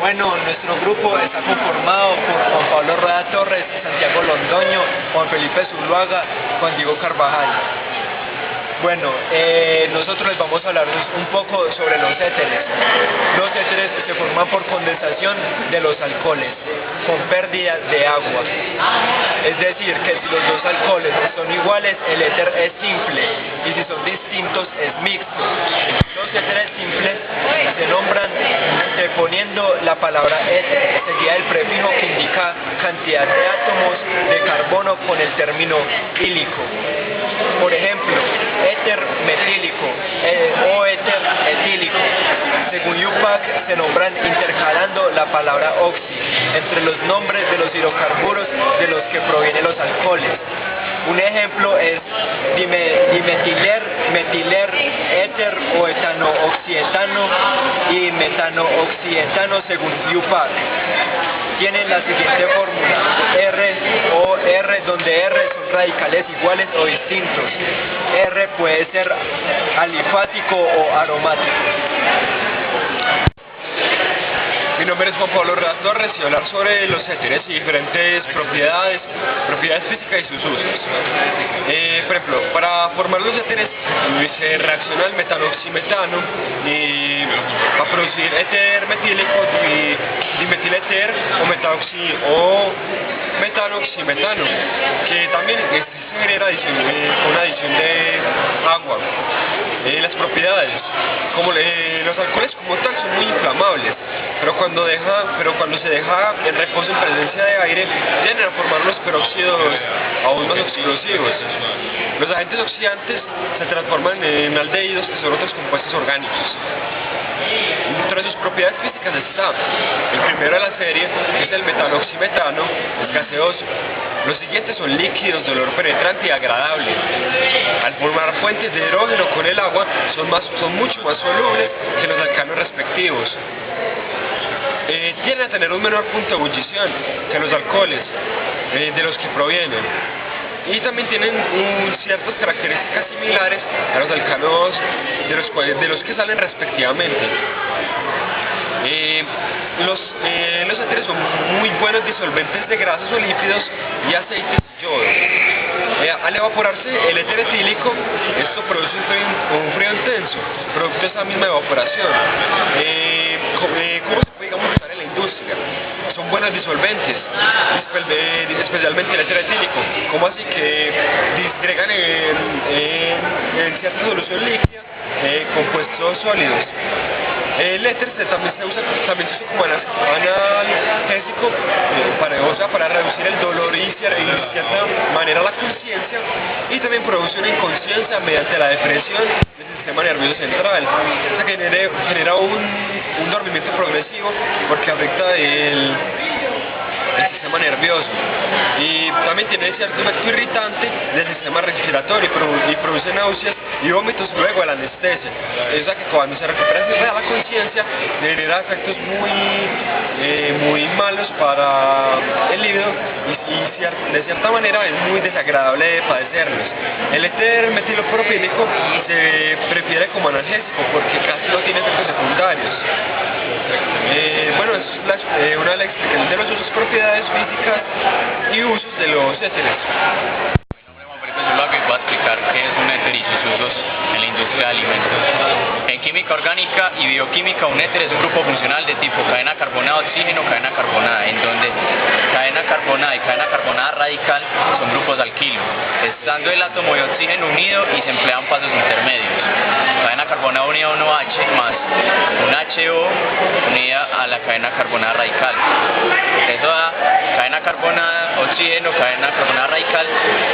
Bueno, nuestro grupo está conformado por Juan Pablo Rueda Torres, Santiago Londoño, Juan Felipe Zuluaga, Juan Diego Carvajal. Bueno, nosotros les vamos a hablar un poco sobre los éteres. Los éteres se forman por condensación de los alcoholes, con pérdida de agua. Es decir, que si los dos alcoholes son iguales, el éter es simple, y si son distintos, es mixto. Los éteres simples se nombran poniendo la palabra éter seguida del prefijo que indica cantidad de átomos de carbono con el término ílico. Por ejemplo, éter metílico o éter etílico. Según Yupac, se nombran intercalando la palabra oxi entre los nombres de los hidrocarburos de los que provienen los alcoholes. Un ejemplo es dimetiler, metiler, éter o etano-oxietano y metano-oxietano según Yupac. Tienen la siguiente fórmula: R o R, donde R son radicales iguales o distintos. R puede ser alifático o aromático. Mi nombre es Juan Pablo Rueda Torres y voy a hablar sobre los éteres y diferentes propiedades físicas y sus usos. Por ejemplo, para formar los éteres se reacciona el metanoximetano y va a producir éter metílico, dimetileter o metanoximetano, que también se genera con una adición de agua. Las propiedades, como los alcoholes como tal, son muy inflamables, pero cuando se deja en reposo en presencia de aire, tienden a formar los peróxidos aún más explosivos. Los agentes oxidantes se transforman en aldehídos, que son otros compuestos orgánicos. Entre sus propiedades físicas está el primero de la serie, que es el metanoximetano, es gaseoso. Los siguientes son líquidos de olor penetrante y agradable. Al formar fuentes de hidrógeno con el agua, son mucho más solubles que los alcanos respectivos. Tienden a tener un menor punto de ebullición que los alcoholes de los que provienen. Y también tienen ciertas características similares a los alcanos de los que salen respectivamente. Los éteres son muy buenos disolventes de grasas o lípidos y aceites y yodo. Al evaporarse el éter etílico, esto produce un frío intenso, producto de esa misma evaporación. ¿Cómo se puede usar en la industria? Son buenos disolventes, especialmente el éter etílico, como así que disgregan en cierta solución líquida compuestos sólidos. El éter también se usa como analgésico para reducir el dolor y de cierta manera la conciencia, y también produce una inconsciencia mediante la depresión del sistema nervioso central. O sea, que genera un dormimiento progresivo porque afecta el sistema nervioso, y también tiene cierto efecto irritante del sistema respiratorio y produce náuseas y vómitos luego de la anestesia. O sea que cuando se recupera la conciencia genera efectos muy malos para el líbido y de cierta manera es muy desagradable de padecerlos. El éter metilopropílico se prefiere como analgésico porque casi no tiene efectos secundarios. Bueno, es una de las explicaciones de los usos, propiedades físicas y usos de los éteres. Mi nombre es Juan Felipe Zuluaga y voy a explicar qué es un éter y sus usos en la industria de alimentos. En química orgánica y bioquímica, un éter es un grupo funcional de tipo cadena carbonada-oxígeno, cadena carbonada, en donde cadena carbonada y cadena carbonada radical son grupos alquilos, estando el átomo de oxígeno unido y se emplean pasos intermedios. Cadena carbonada unida a 1H más un HO unida a la cadena carbonada radical. Eso da cadena carbonada, oxígeno, cadena carbonada radical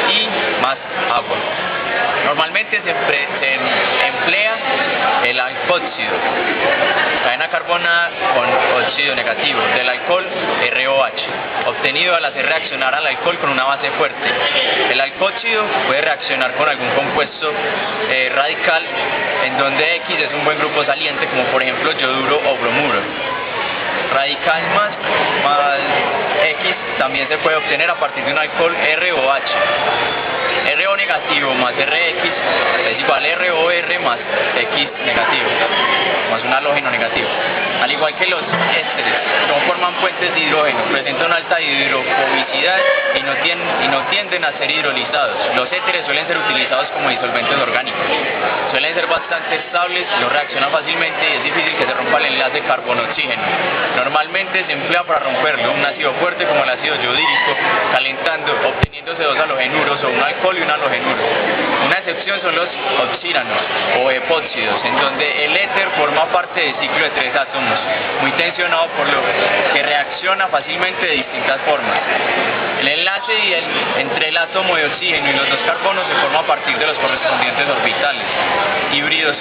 y más agua. Normalmente se emplea el alcohóxido, cadena carbonada con óxido negativo del alcohol ROH, obtenido al hacer reaccionar al alcohol con una base fuerte. El alcohóxido puede reaccionar con algún compuesto radical, en donde X es un buen grupo saliente, como por ejemplo yoduro o bromuro. Radical más X también se puede obtener a partir de un alcohol ROH. RO negativo más RX es igual a ROR más X negativo, más un halógeno negativo. Al igual que los ésteres, no forman puentes de hidrógeno, presentan una alta hidrofobicidad y no tienden a ser hidrolizados. Los éteres suelen ser utilizados como disolventes orgánicos. Suelen ser bastante estables, no reaccionan fácilmente y es difícil que se rompa el enlace carbono-oxígeno. Normalmente se emplea para romperlo un ácido fuerte como el ácido yodírico, calentando, obteniéndose dos halogenuros o un alcohol y un halogenuro. Una excepción son los oxíranos o epóxidos, en donde el éter forma parte del ciclo de 3 átomos, muy tensionado por lo que reacciona fácilmente de distintas formas. El enlace entre el átomo de oxígeno y los dos carbonos se forma a partir de los correspondientes orbitales híbridos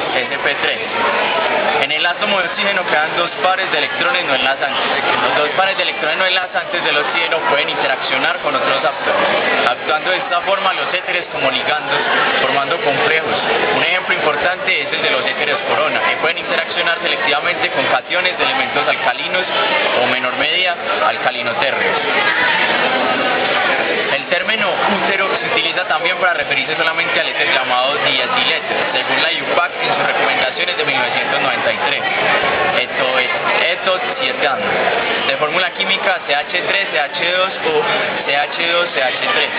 sp3. En el átomo de oxígeno quedan dos pares de electrones no enlazantes. Los dos pares de electrones no enlazantes del oxígeno pueden interaccionar con otros átomos, actuando de esta forma los éteres como ligandos, formando complejos. Un ejemplo importante es el de los éteres corona, que pueden interaccionar selectivamente con cationes de elementos alcalinos o, en menor medida, alcalinotérreos. El término útero se utiliza también para referirse solamente al éter llamado dietiléter, según la IUPAC en sus recomendaciones de 1993. Esto es etoxietan, de fórmula química CH3CH2 o CH2CH3.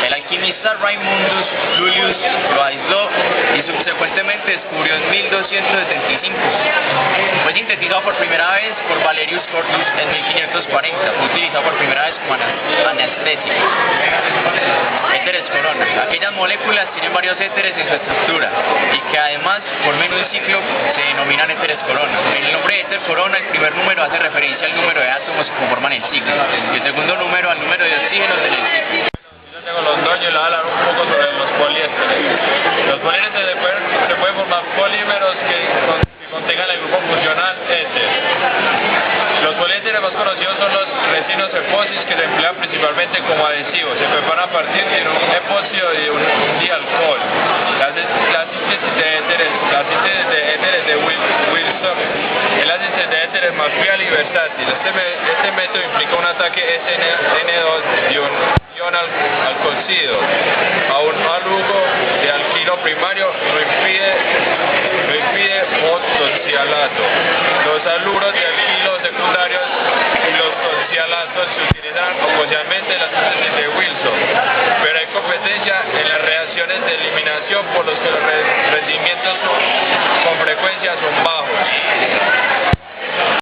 El alquimista Raimundus Lullius lo aisló y subsecuentemente descubrió en 1275. Fue sintetizado por primera vez por Valerius Cordus en 1540. Fue utilizado por primera vez como anestésico. Éteres corona. Aquellas moléculas tienen varios éteres en su estructura y que además formen un ciclo se denominan éteres corona. En el nombre de éter corona, el primer número hace referencia al número de átomos que conforman el ciclo y el segundo número al número de oxígenos del